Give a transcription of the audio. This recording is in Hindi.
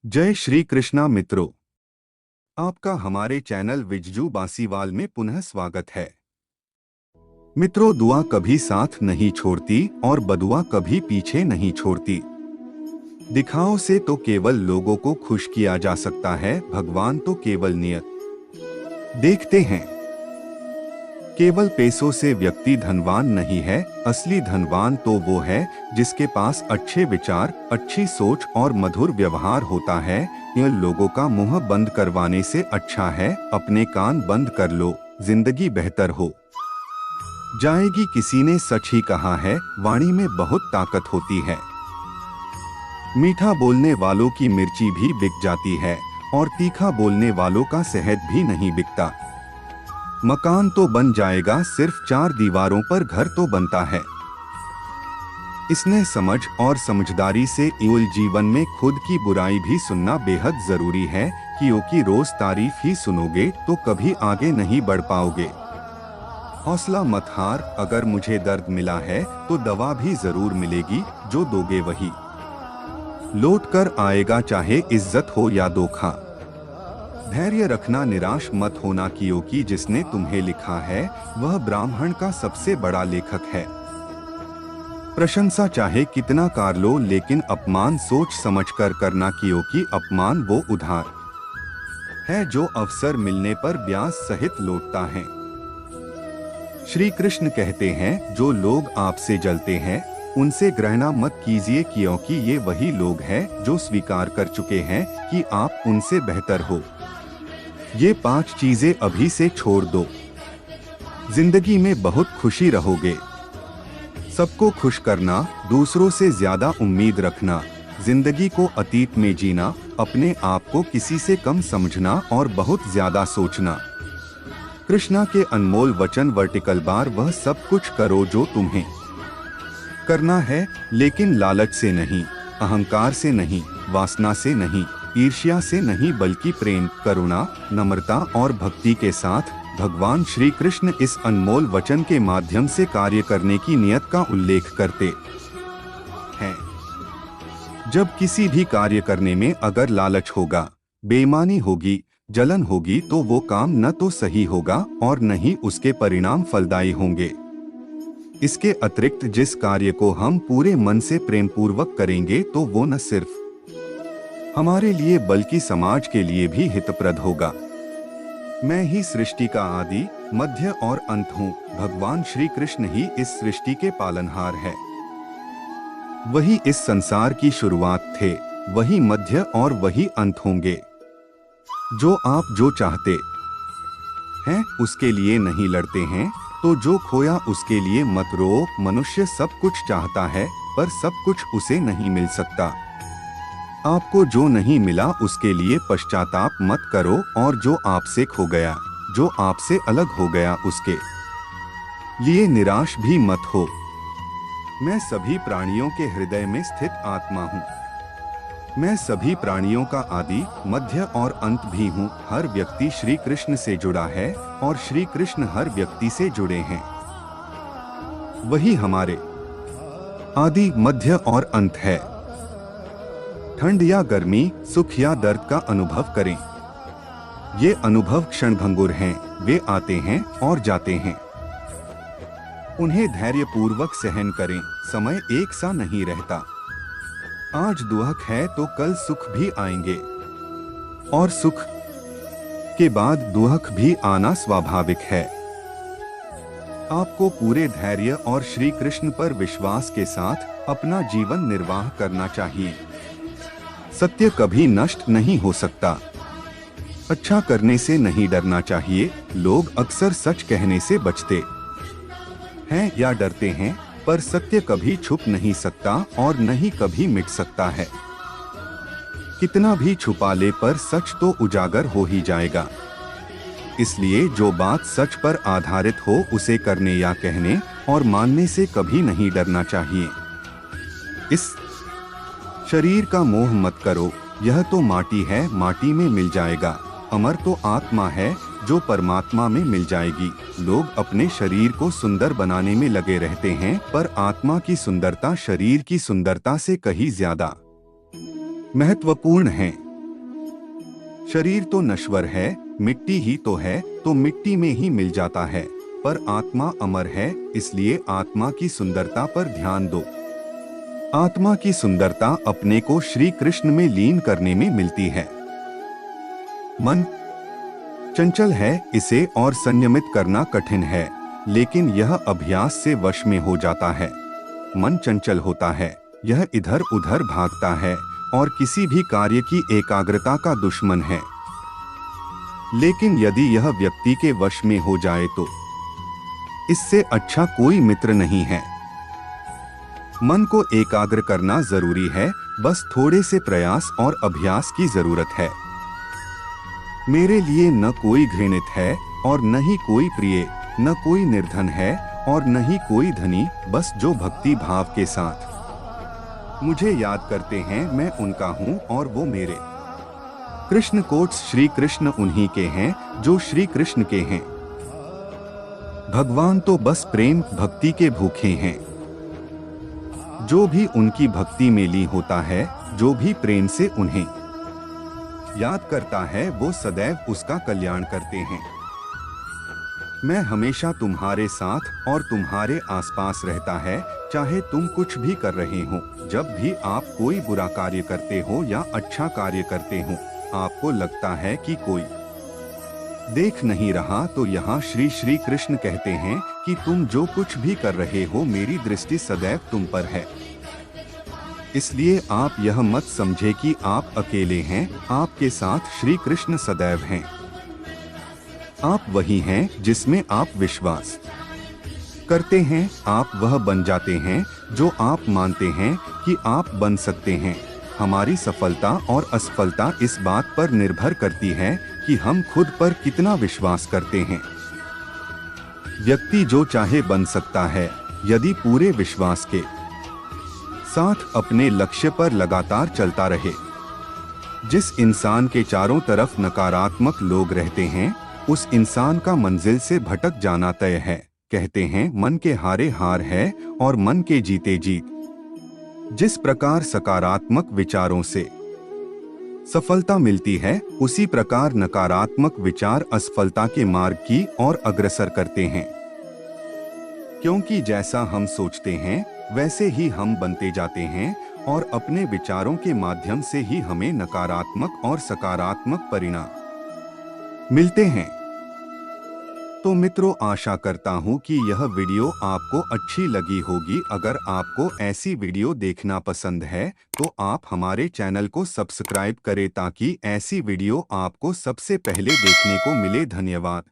जय श्री कृष्णा मित्रों, आपका हमारे चैनल विज्जू बासीवाल में पुनः स्वागत है। मित्रों, दुआ कभी साथ नहीं छोड़ती और बदुआ कभी पीछे नहीं छोड़ती। दिखाओ से तो केवल लोगों को खुश किया जा सकता है, भगवान तो केवल नियत देखते हैं। केवल पैसों से व्यक्ति धनवान नहीं है, असली धनवान तो वो है जिसके पास अच्छे विचार, अच्छी सोच और मधुर व्यवहार होता है। यह लोगों का मुंह बंद करवाने से अच्छा है अपने कान बंद कर लो, जिंदगी बेहतर हो जाएगी। किसी ने सच ही कहा है, वाणी में बहुत ताकत होती है। मीठा बोलने वालों की मिर्ची भी बिक जाती है और तीखा बोलने वालों का शहद भी नहीं बिकता। मकान तो बन जाएगा, सिर्फ चार दीवारों पर घर तो बनता है। इसने समझ और समझदारी से इउल जीवन में खुद की बुराई भी सुनना बेहद जरूरी है, क्योंकि रोज तारीफ ही सुनोगे तो कभी आगे नहीं बढ़ पाओगे। हौसला मत हार, अगर मुझे दर्द मिला है तो दवा भी जरूर मिलेगी, जो दोगे वही लौट कर आएगा, चाहे इज्जत हो या धोखा। धैर्य रखना, निराश मत होना, क्योंकि जिसने तुम्हें लिखा है वह ब्राह्मण का सबसे बड़ा लेखक है। प्रशंसा चाहे कितना कर लो, लेकिन अपमान सोच समझकर करना, क्योंकि अपमान वो उधार है जो अवसर मिलने पर ब्याज सहित लौटता है। श्री कृष्ण कहते हैं, जो लोग आपसे जलते हैं उनसे घृणा मत कीजिए, क्योंकि ये वही लोग हैं जो स्वीकार कर चुके हैं कि आप उनसे बेहतर हो। ये 5 चीजें अभी से छोड़ दो, जिंदगी में बहुत खुशी रहोगे। सबको खुश करना, दूसरों से ज्यादा उम्मीद रखना, जिंदगी को अतीत में जीना, अपने आप को किसी से कम समझना और बहुत ज्यादा सोचना। कृष्णा के अनमोल वचन वर्टिकल बार, वह सब कुछ करो जो तुम्हें करना है, लेकिन लालच से नहीं, अहंकार से नहीं, वासना से नहीं, ईर्ष्या से नहीं, बल्कि प्रेम, करुणा, नम्रता और भक्ति के साथ। भगवान श्री कृष्ण इस अनमोल वचन के माध्यम से कार्य करने की नियत का उल्लेख करते हैं। जब किसी भी कार्य करने में अगर लालच होगा, बेईमानी होगी, जलन होगी, तो वो काम न तो सही होगा और न ही उसके परिणाम फलदायी होंगे। इसके अतिरिक्त जिस कार्य को हम पूरे मन से प्रेम पूर्वक करेंगे, तो वो न सिर्फ हमारे लिए बल्कि समाज के लिए भी हितप्रद होगा। मैं ही सृष्टि का आदि, मध्य और अंत हूँ। भगवान श्री कृष्ण ही इस सृष्टि के पालनहार है। वही इस संसार की शुरुआत थे, वही मध्य और वही अंत होंगे। जो आप जो चाहते हैं उसके लिए नहीं लड़ते हैं, तो जो खोया उसके लिए मत रो। मनुष्य सब कुछ चाहता है, पर सब कुछ उसे नहीं मिल सकता। आपको जो नहीं मिला उसके लिए पश्चाताप मत करो, और जो आपसे खो गया, जो आपसे अलग हो गया, उसके लिए निराश भी मत हो। मैं सभी प्राणियों के हृदय में स्थित आत्मा हूँ। मैं सभी प्राणियों का आदि, मध्य और अंत भी हूँ। हर व्यक्ति श्री कृष्ण से जुड़ा है और श्री कृष्ण हर व्यक्ति से जुड़े हैं। वही हमारे आदि, मध्य और अंत है। ठंड या गर्मी, सुख या दर्द का अनुभव करें। ये अनुभव क्षणभंगुर हैं, वे आते हैं और जाते हैं। उन्हें धैर्यपूर्वक सहन करें, समय एक सा नहीं रहता। आज दुख है तो कल सुख भी आएंगे, और सुख के बाद दुख भी आना स्वाभाविक है। आपको पूरे धैर्य और श्री कृष्ण पर विश्वास के साथ अपना जीवन निर्वाह करना चाहिए। सत्य कभी नष्ट नहीं हो सकता। अच्छा करने से नहीं डरना चाहिए। लोग अक्सर सच कहने से बचते हैं या डरते हैं, पर सत्य कभी छुप नहीं सकता और न ही कभी मिट सकता है। कितना भी छुपा ले, पर सच तो उजागर हो ही जाएगा। इसलिए जो बात सच पर आधारित हो उसे करने या कहने और मानने से कभी नहीं डरना चाहिए। इस शरीर का मोह मत करो, यह तो माटी है, माटी में मिल जाएगा। अमर तो आत्मा है, जो परमात्मा में मिल जाएगी। लोग अपने शरीर को सुंदर बनाने में लगे रहते हैं, पर आत्मा की सुंदरता शरीर की सुंदरता से कहीं ज्यादा महत्वपूर्ण है। शरीर तो नश्वर है, मिट्टी ही तो है, तो मिट्टी में ही मिल जाता है, पर आत्मा अमर है, इसलिए आत्मा की सुंदरता पर ध्यान दो। आत्मा की सुंदरता अपने को श्री कृष्ण में लीन करने में मिलती है। मन चंचल है, इसे और संयमित करना कठिन है, लेकिन यह अभ्यास से वश में हो जाता है। मन चंचल होता है, यह इधर उधर भागता है और किसी भी कार्य की एकाग्रता का दुश्मन है। लेकिन यदि यह व्यक्ति के वश में हो जाए तो इससे अच्छा कोई मित्र नहीं है। मन को एकाग्र करना जरूरी है, बस थोड़े से प्रयास और अभ्यास की जरूरत है। मेरे लिए न कोई घृणित है और न ही कोई प्रिय, न कोई निर्धन है और न ही कोई धनी, बस जो भक्ति भाव के साथ मुझे याद करते हैं, मैं उनका हूँ और वो मेरे। कृष्ण कोट्स श्री कृष्ण उन्हीं के हैं जो श्री कृष्ण के हैं। भगवान तो बस प्रेम भक्ति के भूखे हैं। जो भी उनकी भक्ति में लीन होता है, जो भी प्रेम से उन्हें याद करता है, वो सदैव उसका कल्याण करते हैं। मैं हमेशा तुम्हारे साथ और तुम्हारे आसपास रहता है, चाहे तुम कुछ भी कर रहे हो। जब भी आप कोई बुरा कार्य करते हो या अच्छा कार्य करते हो, आपको लगता है कि कोई देख नहीं रहा, तो यहाँ श्री श्री कृष्ण कहते हैं कि तुम जो कुछ भी कर रहे हो, मेरी दृष्टि सदैव तुम पर है। इसलिए आप यह मत समझे कि आप अकेले हैं, आपके साथ श्री कृष्ण सदैव हैं। आप वही हैं जिसमें आप विश्वास करते हैं, आप वह बन जाते हैं जो आप मानते हैं कि आप बन सकते हैं। हमारी सफलता और असफलता इस बात पर निर्भर करती है कि हम खुद पर कितना विश्वास करते हैं। व्यक्ति जो चाहे बन सकता है, यदि पूरे विश्वास के साथ अपने लक्ष्य पर लगातार चलता रहे। जिस इंसान के चारों तरफ नकारात्मक लोग रहते हैं, उस इंसान का मंजिल से भटक जाना तय है। कहते हैं मन के हारे हार है और मन के जीते जीत। जिस प्रकार सकारात्मक विचारों से सफलता मिलती है, उसी प्रकार नकारात्मक विचार असफलता के मार्ग की ओर अग्रसर करते हैं। क्योंकि जैसा हम सोचते हैं, वैसे ही हम बनते जाते हैं और अपने विचारों के माध्यम से ही हमें नकारात्मक और सकारात्मक परिणाम मिलते हैं। तो मित्रों, आशा करता हूँ कि यह वीडियो आपको अच्छी लगी होगी। अगर आपको ऐसी वीडियो देखना पसंद है, तो आप हमारे चैनल को सब्सक्राइब करें ताकि ऐसी वीडियो आपको सबसे पहले देखने को मिले। धन्यवाद।